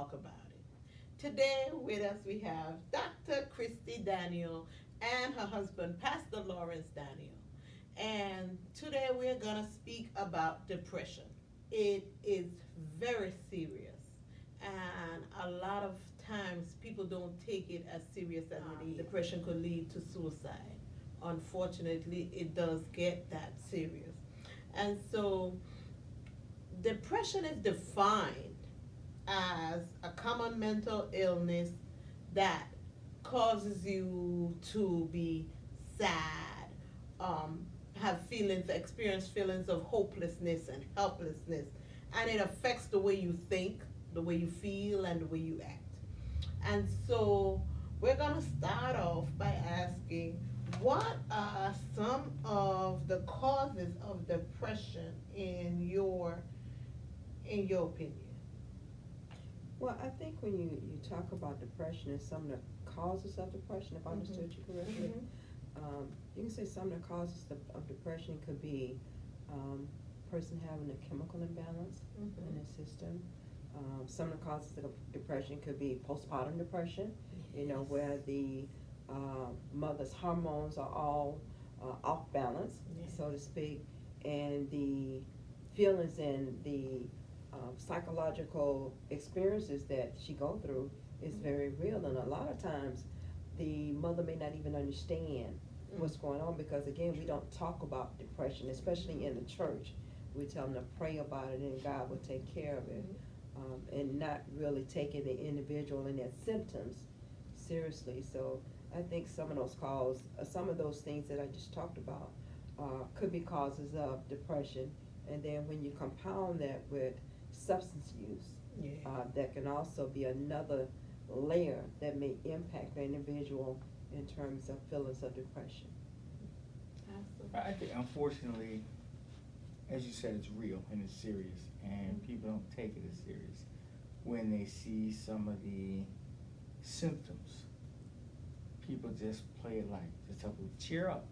talk about it. Today with us we have Dr. Christy Daniel and her husband, Pastor Lawrence Daniel. And today we're going to speak about depression. It is very serious, and a lot of times people don't take it as serious as it is. Depression could lead to suicide. Unfortunately, it does get that serious. And so depression is defined as a common mental illness that causes you to be sad, experience feelings of hopelessness and helplessness, and it affects the way you think, the way you feel, and the way you act. And so we're going to start off by asking, what are some of the causes of depression in your opinion? Well, I think when you talk about depression and some of the causes of depression, if I understood you correctly, you can say some of the causes of depression could be person having a chemical imbalance in their system. Some of the causes of depression could be postpartum depression, where the mother's hormones are all off balance, so to speak, and the feelings and the psychological experiences that she go through is very real, and a lot of times the mother may not even understand what's going on, because again, we don't talk about depression, especially in the church. We tell them to pray about it and God will take care of it, and not really taking the individual and their symptoms seriously. So I think some of those things that I just talked about could be causes of depression, and then when you compound that with substance use, that can also be another layer that may impact the individual in terms of feelings of depression. I think, unfortunately, as you said, it's real and it's serious, and people don't take it as serious when they see some of the symptoms. People just play it light. Just tell people, cheer up.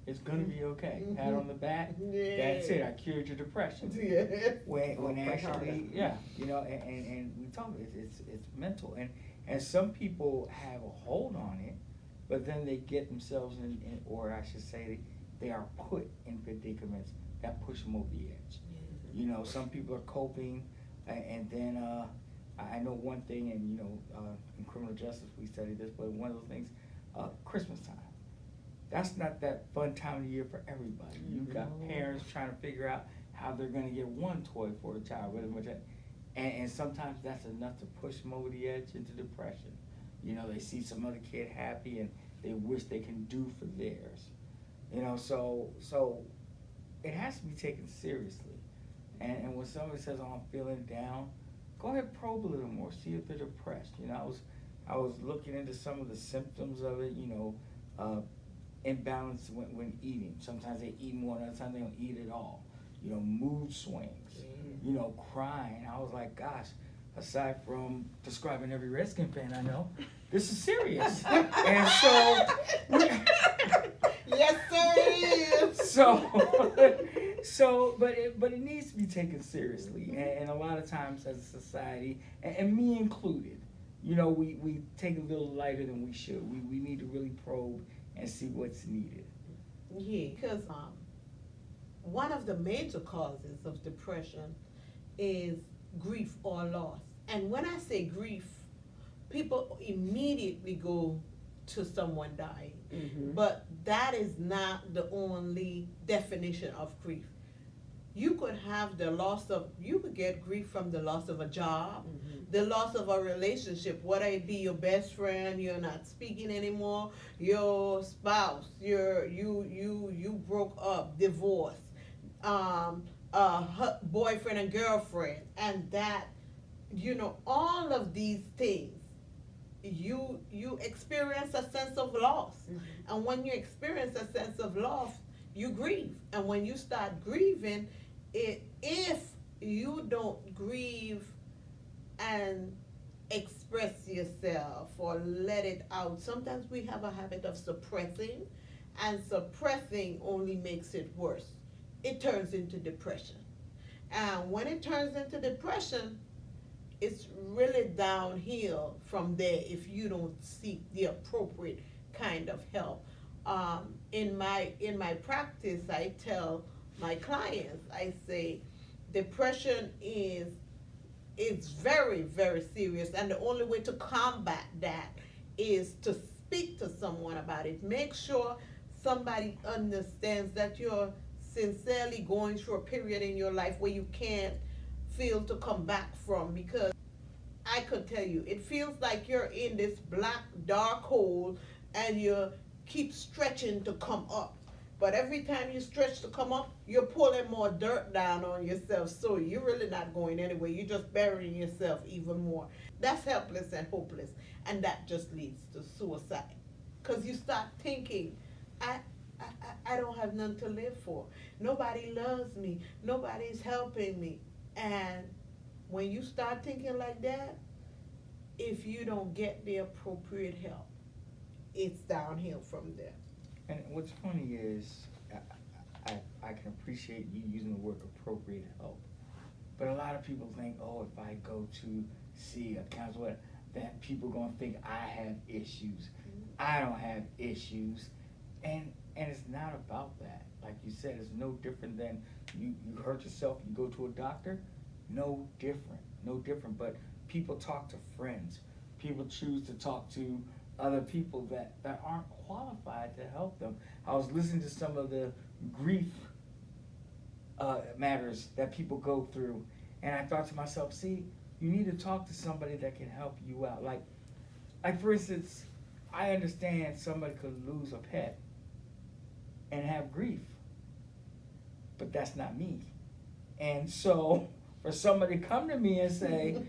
It's gonna be okay. Pat on the back. That's it. I cured your depression. When actually, and we talk. It's mental, and some people have a hold on it, but then they get themselves in, or I should say, they are put in predicaments that push them over the edge. Some people are coping, and then I know one thing, and in criminal justice we study this, but one of those things, Christmas time. That's not that fun time of year for everybody. You've got parents trying to figure out how they're going to get one toy for a child, and sometimes that's enough to push them over the edge into depression. They see some other kid happy and they wish they can do for theirs. So it has to be taken seriously. And when somebody says, "Oh, I'm feeling down," go ahead, probe a little more, see if they're depressed. I was looking into some of the symptoms of it. Imbalance when eating. Sometimes they eat more, other times they don't eat at all. Mood swings. Crying. I was like, gosh, aside from describing every Redskin fan I know, this is serious. And so, yes, sir, it is. But it needs to be taken seriously, and a lot of times as a society, and me included, we take it a little lighter than we should. We need to really probe and see what's needed. Yeah, because one of the major causes of depression is grief or loss. And when I say grief, people immediately go to someone dying. But that is not the only definition of grief. You could get grief from the loss of a job, the loss of a relationship, whether it be your best friend, you're not speaking anymore, your spouse, you broke up, divorce, boyfriend and girlfriend, and that, all of these things, you experience a sense of loss. And when you experience a sense of loss, you grieve. And when you start grieving, if you don't grieve and express yourself or let it out, sometimes we have a habit of suppressing, and suppressing only makes it worse. It turns into depression. And when it turns into depression, it's really downhill from there if you don't seek the appropriate kind of help. In my practice, I tell my clients, I say, depression is very, very serious, and the only way to combat that is to speak to someone about it. Make sure somebody understands that you're sincerely going through a period in your life where you can't feel to come back from, because I could tell you, it feels like you're in this black, dark hole and you keep stretching to come up. But every time you stretch to come up, you're pulling more dirt down on yourself. So you're really not going anywhere. You're just burying yourself even more. That's helpless and hopeless. And that just leads to suicide. Because you start thinking, I don't have nothing to live for. Nobody loves me. Nobody's helping me. And when you start thinking like that, if you don't get the appropriate help, it's downhill from there. And what's funny is, I can appreciate you using the word appropriate help, but a lot of people think, oh, if I go to see a counselor, that people gonna think I have issues. I don't have issues, and it's not about that. Like you said, it's no different than you hurt yourself, you go to a doctor. No different. But people talk to friends. People choose to talk to other people that aren't qualified to help them. I was listening to some of the grief matters that people go through, and I thought to myself, see, you need to talk to somebody that can help you out. Like for instance, I understand somebody could lose a pet and have grief, but that's not me. And so for somebody to come to me and say,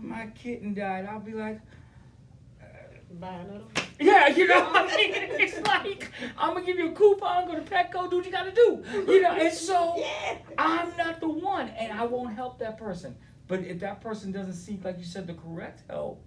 my kitten died, I'll be like, Buy another. yeah, you know what I mean? It's like, I'm going to give you a coupon, go to Petco, do what you got to do. You know, and so Yeah. I'm not the one, and I won't help that person. But if that person doesn't seek, like you said, the correct help,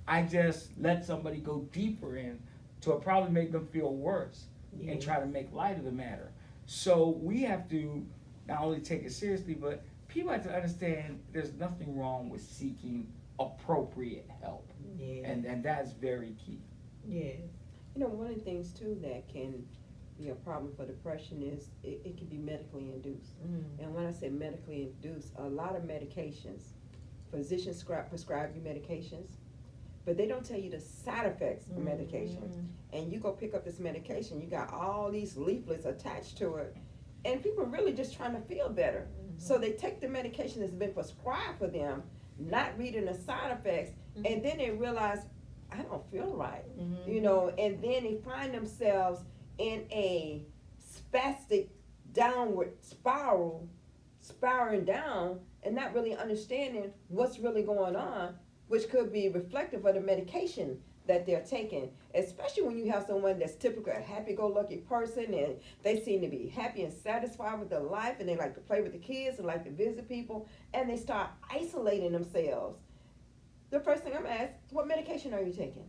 I just let somebody go deeper in to probably make them feel worse and try to make light of the matter. So we have to not only take it seriously, but people have to understand there's nothing wrong with seeking appropriate help. Yeah. And that's very key. Yes. You know, one of the things too that can be a problem for depression is it can be medically induced. And when I say medically induced, a lot of medications, physicians prescribe you medications, but they don't tell you the side effects of medication. And you go pick up this medication, you got all these leaflets attached to it, and people are really just trying to feel better. So they take the medication that's been prescribed for them, not reading the side effects, and then they realize, I don't feel right, you know, and then they find themselves in a spastic downward spiral, spiraling down, and not really understanding what's really going on, which could be reflective of the medication that they're taking, especially when you have someone that's typical a happy-go-lucky person and they seem to be happy and satisfied with their life, and they like to play with the kids and like to visit people, and they start isolating themselves. The first thing I'm gonna ask, what medication are you taking?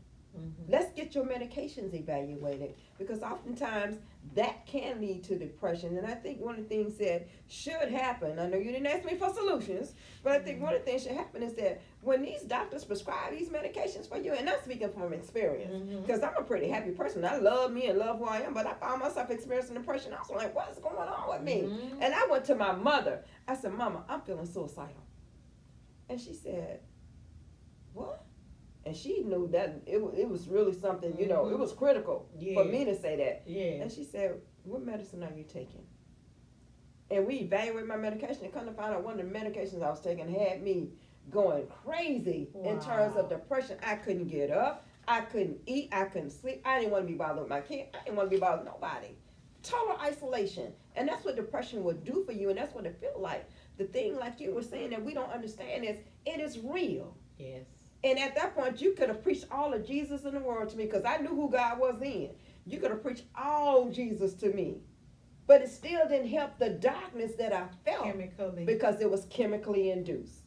Let's get your medications evaluated, because oftentimes that can lead to depression. And I think one of the things that should happen, I know you didn't ask me for solutions, but I think one of the things should happen is that when these doctors prescribe these medications for you, and I'm speaking from experience, because I'm a pretty happy person. I love me and love who I am, but I found myself experiencing depression. I was like, what is going on with me? And I went to my mother. I said, Mama, I'm feeling suicidal. And she said, what? And she knew that it was really something, you know, it was critical for me to say that. Yeah. And she said, what medicine are you taking? And we evaluated my medication, and come to find out one of the medications I was taking had me going crazy in terms of depression. I couldn't get up, I couldn't eat, I couldn't sleep. I didn't want to be bothered with my kid. I didn't want to be bothered with nobody. Total isolation. And that's what depression will do for you, and that's what it feels like. The thing, like you were saying, that we don't understand is it is real. Yes. And at that point, you could have preached all of Jesus in the world to me, because I knew who God was then. You could have preached all Jesus to me. But it still didn't help the darkness that I felt. Chemically. Because it was chemically induced.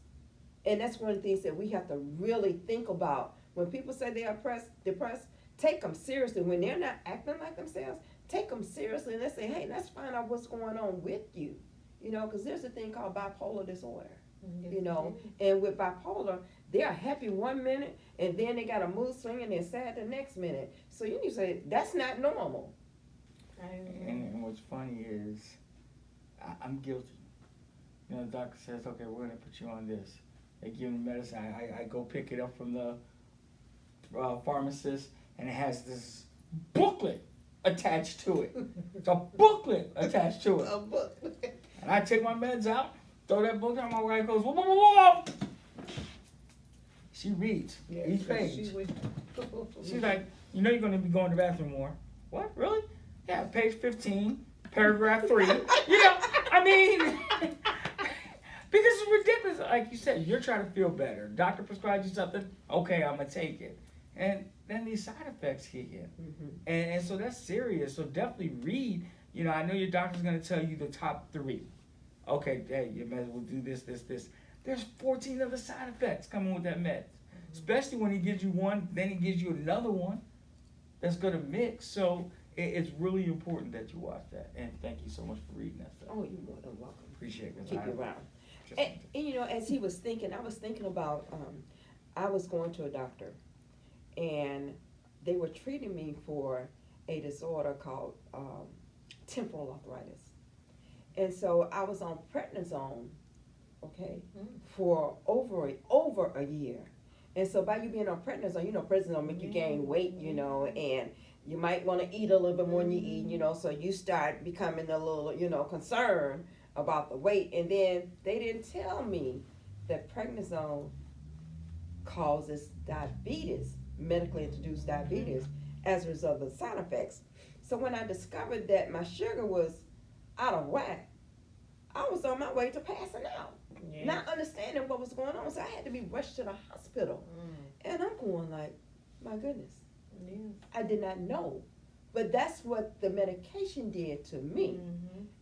And that's one of the things that we have to really think about. When people say they are depressed, take them seriously. When they're not acting like themselves, take them seriously, and let's say, hey, let's find out what's going on with you. You know, because there's a thing called bipolar disorder. Yes, you know. it is. And with bipolar, they are happy one minute, and then they got a mood swing, and they're sad the next minute. So you need to say, that's not normal. And what's funny is, I'm guilty. You know, the doctor says, okay, we're going to put you on this. They give me medicine. I go pick it up from the pharmacist, and it has this booklet attached to it. It's a booklet attached to it. A book. And I take my meds out, throw that book out, my wife goes, whoa, whoa, whoa, whoa. She reads each page. She's like, you know you're going to be going to the bathroom more. What, really? Yeah, page 15, paragraph 3. You know, I mean, because it's ridiculous. Like you said, you're trying to feel better. Doctor prescribes you something, okay, I'm going to take it. And then these side effects kick in. Mm-hmm. And so that's serious. So definitely read. You know, I know your doctor's going to tell you the top 3. Okay, hey, your meds will do this, this, this. There's 14 other side effects coming with that med. Especially when he gives you one, then he gives you another one that's going to mix. So it's really important that you watch that. And thank you so much for reading that stuff. Oh, you're more than welcome. Appreciate it. Keep you around. And, you know, as he was thinking, I was thinking about, I was going to a doctor, and they were treating me for a disorder called temporal arthritis. And so I was on prednisone, okay, for over a year. And so by you being on prednisone, you know, prednisone make you gain weight, you know, and you might want to eat a little bit more than you eat, you know, so you start becoming a little, you know, concerned about the weight. And then they didn't tell me that prednisone causes diabetes, medically introduced diabetes, as a result of the side effects. So when I discovered that my sugar was out of whack, I was on my way to passing out, not understanding what was going on. So I had to be rushed to the hospital. And I'm going like, my goodness, I did not know. But that's what the medication did to me.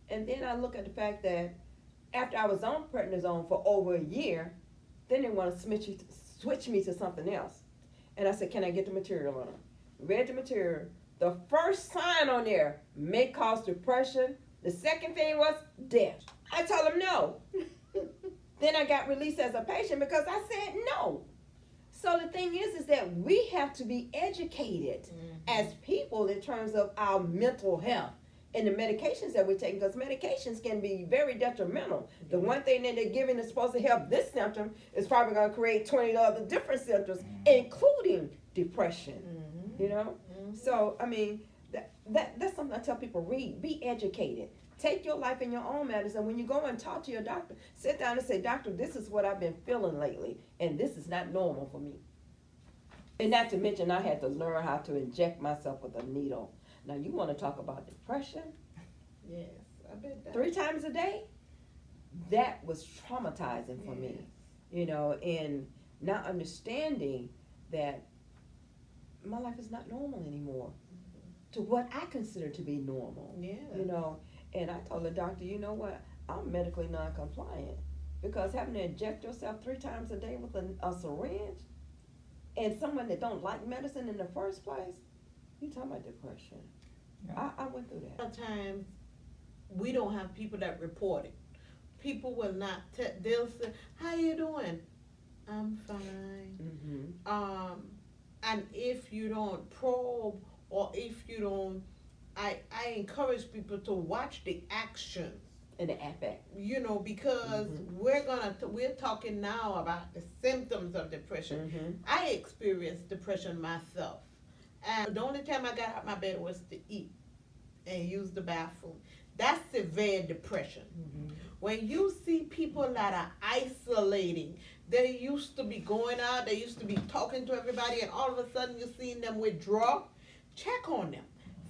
And then I look at the fact that after I was on prednisone for over a year, then they want to switch me to something else. And I said, can I get the material on it? Read the material. The first sign on there may cause depression. The second thing was death. I told them no. Then I got released as a patient because I said no. So the thing is that we have to be educated as people in terms of our mental health and the medications that we're taking, because medications can be very detrimental. The one thing that they're giving is supposed to help this symptom is probably going to create 20 other different symptoms, including depression. You know? So, I mean, that's something I tell people, read, be educated. Take your life in your own matters, and when you go and talk to your doctor, sit down and say, doctor, this is what I've been feeling lately, and this is not normal for me. And not to mention, I had to learn how to inject myself with a needle. Now, you want to talk about depression? Yes, I bet that. 3 times a day? That was traumatizing for me, you know, and not understanding that my life is not normal anymore to what I consider to be normal, you know. And I told the doctor, you know what, I'm medically non-compliant, because having to inject yourself 3 times a day with a syringe, and someone that don't like medicine in the first place, you talking about depression. I went through that. Sometimes we don't have people that report it. People will not, they'll say, how you doing? I'm fine. And if you don't probe, or if you don't, I encourage people to watch the actions And the affect. You know, because we're talking now about the symptoms of depression. I experienced depression myself, and the only time I got out of my bed was to eat and use the bathroom. That's severe depression. When you see people that are isolating, they used to be going out, they used to be talking to everybody, and all of a sudden you're seeing them withdraw, check on them.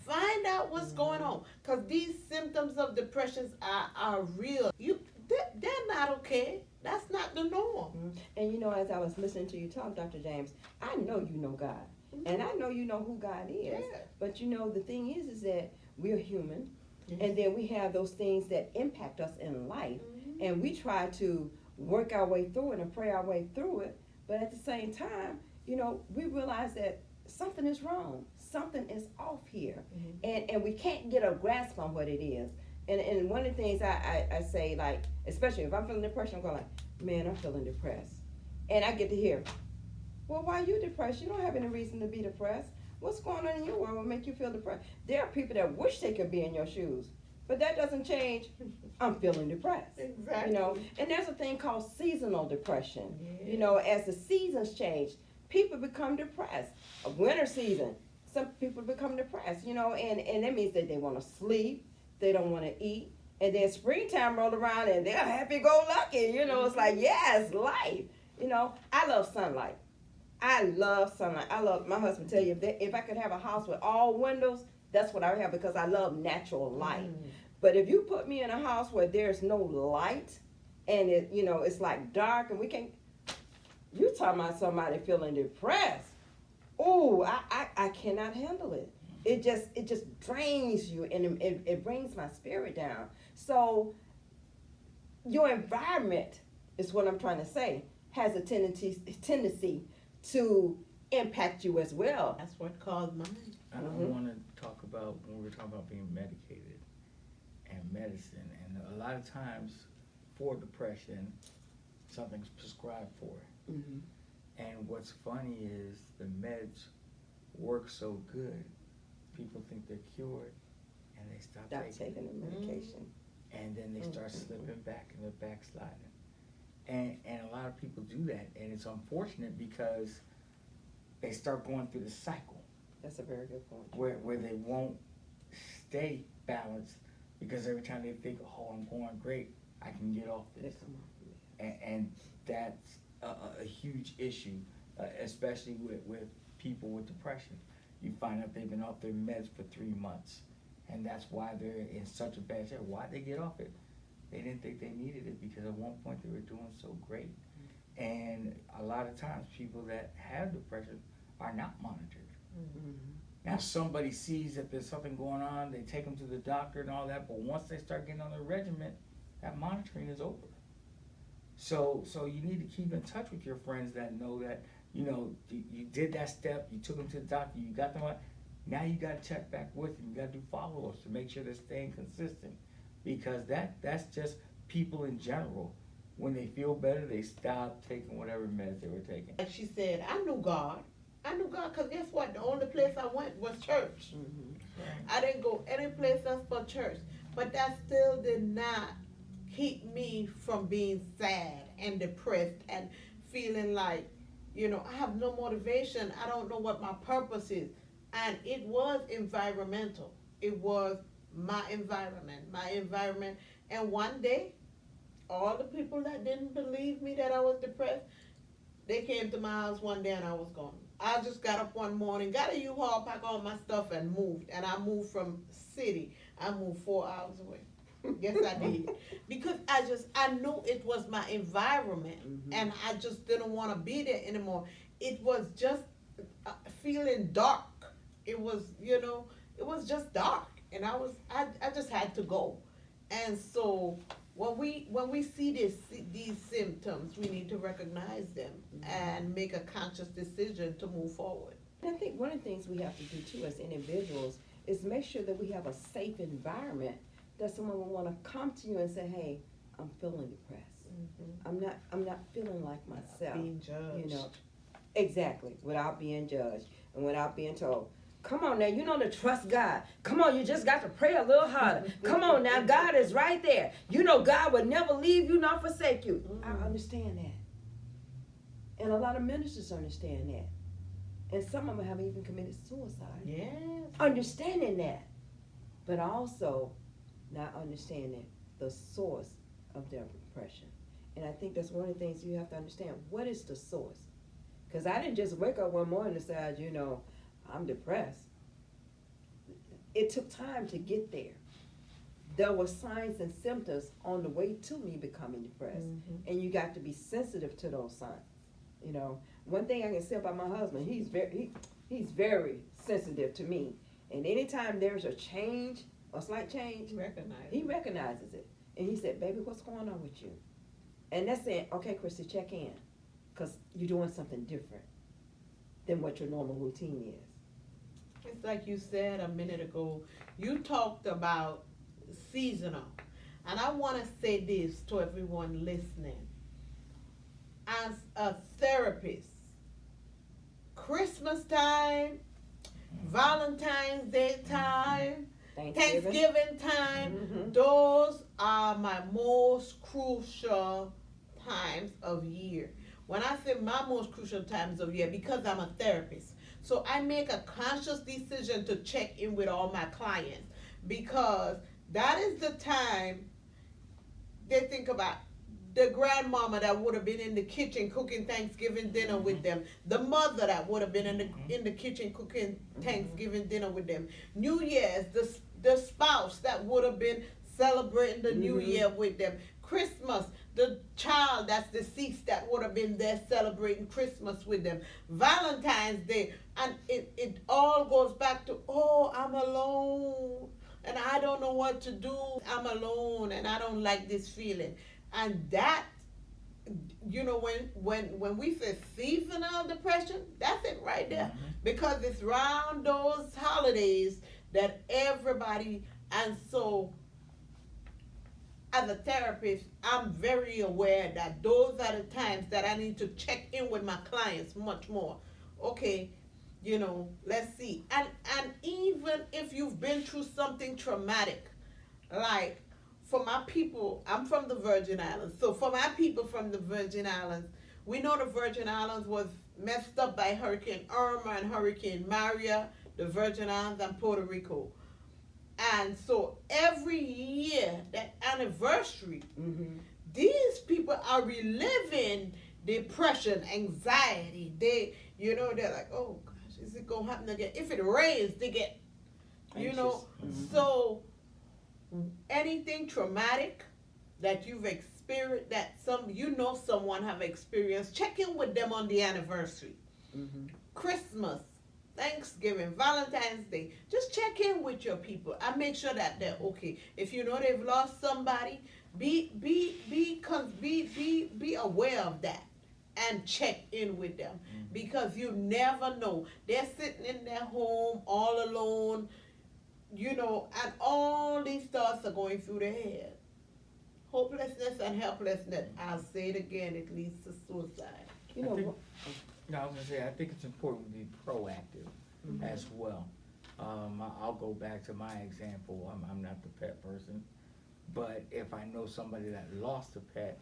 Find out what's going on, because these symptoms of depressions are real. They're not okay. That's not the norm. And you know, as I was listening to you talk, Dr. James, I know you know God. And I know you know who God is. But you know, the thing is that we're human. And then we have those things that impact us in life. And we try to work our way through it and pray our way through it. But at the same time, you know, we realize that something is wrong. Something is off here. And we can't get a grasp on what it is. And one of the things I say, like, especially if I'm feeling depression, I'm going like, man, I'm feeling depressed. And I get to hear, well, why are you depressed? You don't have any reason to be depressed. What's going on in your world will make you feel depressed? There are people that wish they could be in your shoes, but that doesn't change. I'm feeling depressed. Exactly. You know, and there's a thing called seasonal depression. Yeah. You know, as the seasons change, people become depressed. A winter season, some people become depressed, you know, and that means that they want to sleep, they don't want to eat, and then springtime roll around and they're happy-go-lucky, you know. It's like, yes, life. You know, I love sunlight. I love sunlight. My husband tell you, if I could have a house with all windows, that's what I would have, because I love natural light. But if you put me in a house where there's no light and it, you know, it's like dark and we can't, you talking about somebody feeling depressed. Oh, I cannot handle it. It just drains you and it brings my spirit down. So your environment is what I'm trying to say, has a tendency to impact you as well. That's what caused mine. I don't want to talk about when we're talking about being medicated and medicine, and a lot of times for depression, something's prescribed for it. Mm-hmm. And what's funny is the meds work so good, people think they're cured, and they stop taking the medication. And then they start slipping back and they're backsliding. And a lot of people do that, and it's unfortunate because they start going through the cycle. That's a very good point. Where they won't stay balanced, because every time they think, oh, I'm going great, I can get off this. And that's a huge issue, especially with people with depression. You find out they've been off their meds for 3 months, and that's why they're in such a bad shape. Why'd they get off it? They didn't think they needed it because at one point they were doing so great. And a lot of times people that have depression are not monitored. Mm-hmm. Now somebody sees that there's something going on, they take them to the doctor and all that, but once they start getting on their regimen, that monitoring is over. So you need to keep in touch with your friends that know that, you know, you did that step, you took them to the doctor, you got them on. Now you got to check back with them. You got to do follow-ups to make sure they're staying consistent, because that's just people in general. When they feel better, they stop taking whatever meds they were taking. Like she said, I knew God because guess what? The only place I went was church. Mm-hmm. Right. I didn't go any place else but church. But that still did not keep me from being sad and depressed and feeling like, you know, I have no motivation. I don't know what my purpose is. And it was environmental. It was my environment. And one day, all the people that didn't believe me that I was depressed, they came to my house one day and I was gone. I just got up one morning, got a U-Haul, packed all my stuff and moved. And I moved from city. I moved 4 hours away. Yes, I did. Because I knew it was my environment. Mm-hmm. And I just didn't want to be there anymore. It was just feeling dark. It was, you know, it was just dark. And I just had to go. And so when we see these symptoms, we need to recognize them and make a conscious decision to move forward. I think one of the things we have to do too as individuals is make sure that we have a safe environment that someone will want to come to you and say, hey, I'm feeling depressed. Mm-hmm. I'm not feeling like myself. Being judged. You know, exactly, without being judged and without being told, come on now, you know to trust God. Come on, you just got to pray a little harder. Come on now, God is right there. You know God would never leave you nor forsake you. I understand that. And a lot of ministers understand that. And some of them have even committed suicide. Yes. Understanding that. But also not understanding the source of their depression. And I think that's one of the things you have to understand. What is the source? Because I didn't just wake up one morning and decide, you know, I'm depressed. It took time to get there. There were signs and symptoms on the way to me becoming depressed. Mm-hmm. And you got to be sensitive to those signs. You know, one thing I can say about my husband, he's very sensitive to me. And anytime there's a change, a slight change, he recognizes it. And he said, baby, what's going on with you? And that's saying, okay, Christy, check in. Because you're doing something different than what your normal routine is. It's like you said a minute ago, you talked about seasonal. And I want to say this to everyone listening. as a therapist, Christmas time, Valentine's Day time, Thanksgiving time, those are my most crucial times of year. When I say my most crucial times of year, because I'm a therapist, so I make a conscious decision to check in with all my clients, because that is the time they think about the grandmama that would have been in the kitchen cooking Thanksgiving dinner with them, the mother that would have been in the kitchen cooking Thanksgiving dinner with them, New Year's, the spouse that would have been celebrating the New Year with them, Christmas, the child that's deceased that would have been there celebrating Christmas with them, Valentine's Day, and it all goes back to, oh, I'm alone and I don't know what to do. I'm alone and I don't like this feeling. And that, you know, when we say seasonal depression, that's it right there. Because it's around those holidays that everybody, and so as a therapist, I'm very aware that those are the times that I need to check in with my clients much more. Okay, you know, let's see. And even if you've been through something traumatic, like for my people, I'm from the Virgin Islands. So for my people from the Virgin Islands, we know the Virgin Islands was messed up by Hurricane Irma and Hurricane Maria, the Virgin Islands and Puerto Rico. And so every year, that anniversary, these people are reliving depression, anxiety. They, you know, they're like, oh gosh, is it gonna happen again? If it rains, they get, you know. So anything traumatic that you've experienced, that someone have experienced, check in with them on the anniversary. Christmas, Thanksgiving, Valentine's Day, just check in with your people and make sure that they're okay. If you know they've lost somebody, be aware of that and check in with them, because you never know. They're sitting in their home all alone, you know, and all these thoughts are going through their head. Hopelessness and helplessness, I'll say it again, it leads to suicide. You know, I was gonna say, I think it's important to be proactive as well. I'll go back to my example. I'm not the pet person, but if I know somebody that lost a pet,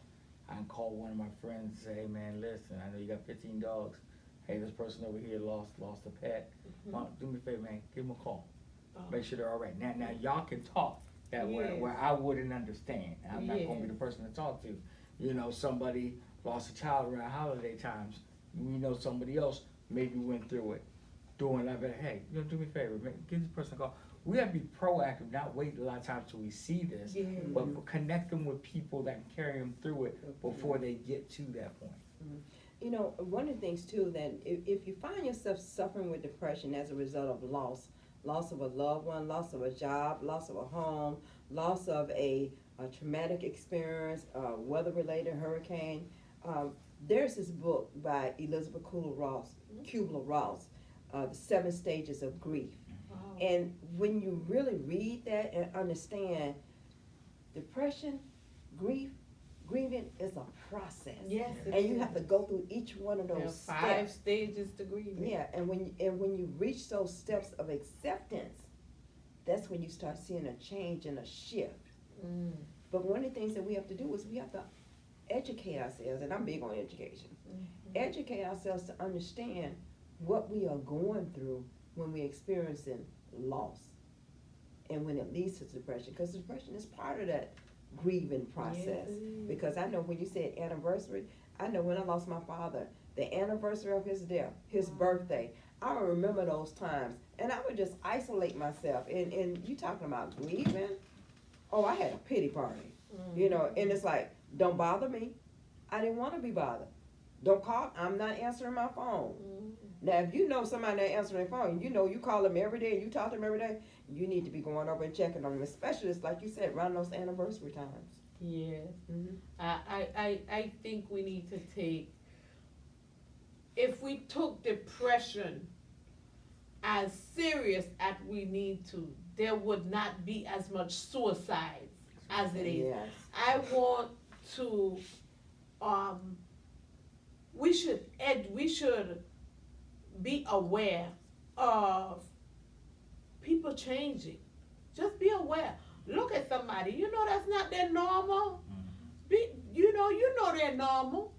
I can call one of my friends and say, hey man, listen, I know you got 15 dogs. Hey, this person over here lost a pet. Do me a favor, man, give them a call. Make sure they're all right. Now y'all can talk that way where I wouldn't understand. I'm not gonna be the person to talk to. You know, somebody lost a child around holiday times. We know somebody else maybe went through it. Doing that, but hey, you know, do me a favor, give this person a call. We have to be proactive, not wait a lot of times till we see this, but connect them with people that can carry them through it before they get to that point. You know, one of the things too, that if you find yourself suffering with depression as a result of loss of a loved one, loss of a job, loss of a home, loss of a traumatic experience, weather-related hurricane, there's this book by Elizabeth Kubler-Ross, The 7 Stages of Grief. And when you really read that and understand depression, grieving is a process. Yes, and you have to go through each one of those steps. 5 stages to grieving. Yeah, and when you reach those steps of acceptance, that's when you start seeing a change and a shift. But one of the things that we have to do is we have to educate ourselves, and I'm big on education. Educate ourselves to understand what we are going through when we're experiencing loss and when it leads to depression, because depression is part of that grieving process. Because I know when you said anniversary, I know when I lost my father, the anniversary of his death, his birthday, I would remember those times, and I would just isolate myself. And you talking about grieving? Oh, I had a pity party, you know, and it's like, don't bother me. I didn't want to be bothered. Don't call. I'm not answering my phone. Now, if you know somebody not answering their phone, you know you call them every day and you talk to them every day, you need to be going over and checking on them, especially, it's like you said, around those anniversary times. Yes. I think we need to take, if we took depression as serious as we need to, there would not be as much suicide as it is. Yes. I want to we should be aware of people changing. Just be aware. Look at somebody. You know that's not their normal. You know they're normal.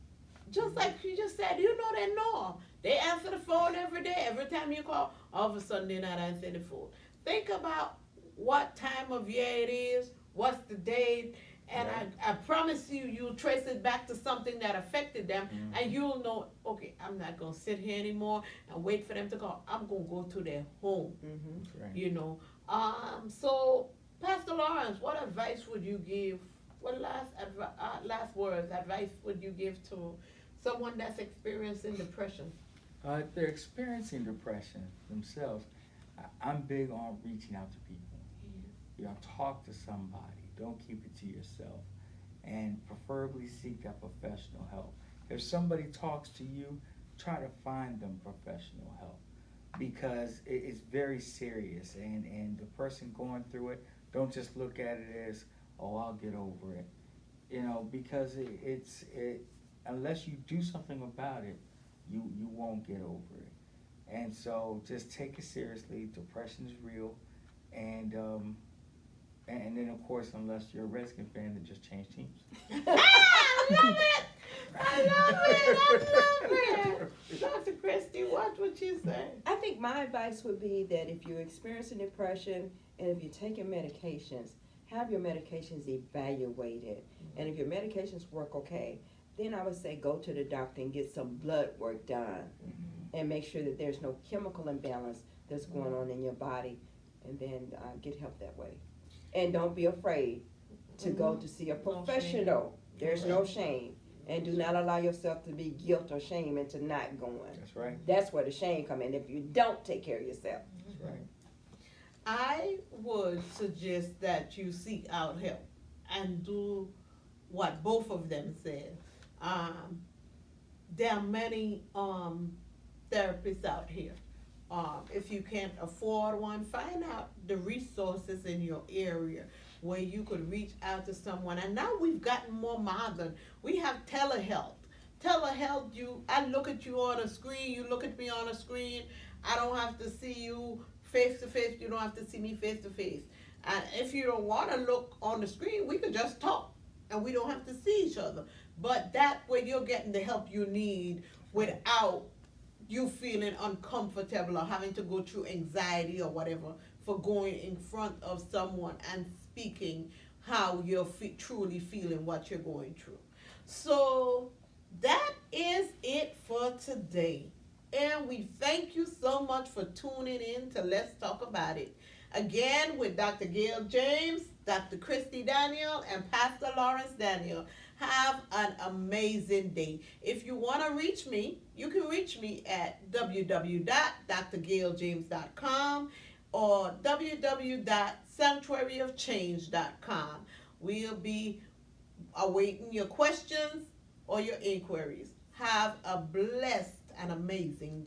Just like you just said, you know they're normal. They answer the phone every day. Every time you call, all of a sudden they're not answering the phone. Think about what time of year it is, what's the date, and Right. I promise you, you'll trace it back to something that affected them, and you'll know, okay, I'm not going to sit here anymore and wait for them to call. I'm going to go to their home, That's right. you know. So, Pastor Lawrence, what advice would you give, what last words, advice would you give to someone that's experiencing depression? If they're experiencing depression themselves, I'm big on reaching out to people. You know, talk to somebody. Don't keep it to yourself. And preferably seek that professional help. If somebody talks to you, try to find them professional help. Because it's very serious. And the person going through it, don't just look at it as, oh, I'll get over it. You know, because it's unless you do something about it, you won't get over it. And so just take it seriously. Depression is real. And then, of course, unless you're a Redskin fan, then just change teams. I love it! I love it! Dr. Christie, what would you say? I think my advice would be that if you're experiencing depression and if you're taking medications, have your medications evaluated. And if your medications work okay, then I would say go to the doctor and get some blood work done and make sure that there's no chemical imbalance that's going on in your body, and then get help that way. And don't be afraid to go to see a professional. There's no shame. And do not allow yourself to be guilt or shame into not going. That's right. That's where the shame comes in if you don't take care of yourself. That's right. I would suggest that you seek out help and do what both of them said. There are many therapists out here. If you can't afford one, find out the resources in your area where you could reach out to someone. And now we've gotten more modern. We have telehealth. Telehealth, I look at you on a screen, you look at me on a screen. I don't have to see you face to face. You don't have to see me face to face. And if you don't want to look on the screen, we could just talk and we don't have to see each other. But that way you're getting the help you need without you feeling uncomfortable or having to go through anxiety or whatever for going in front of someone and speaking how you're truly feeling what you're going through. So that is it for today. And we thank you so much for tuning in to Let's Talk About It. Again, with Dr. Gail James, Dr. Christy Daniel, and Pastor Lawrence Daniel. Have an amazing day. If you want to reach me, you can reach me at www.drgailjames.com or www.sanctuaryofchange.com. We'll be awaiting your questions or your inquiries. Have a blessed and amazing day.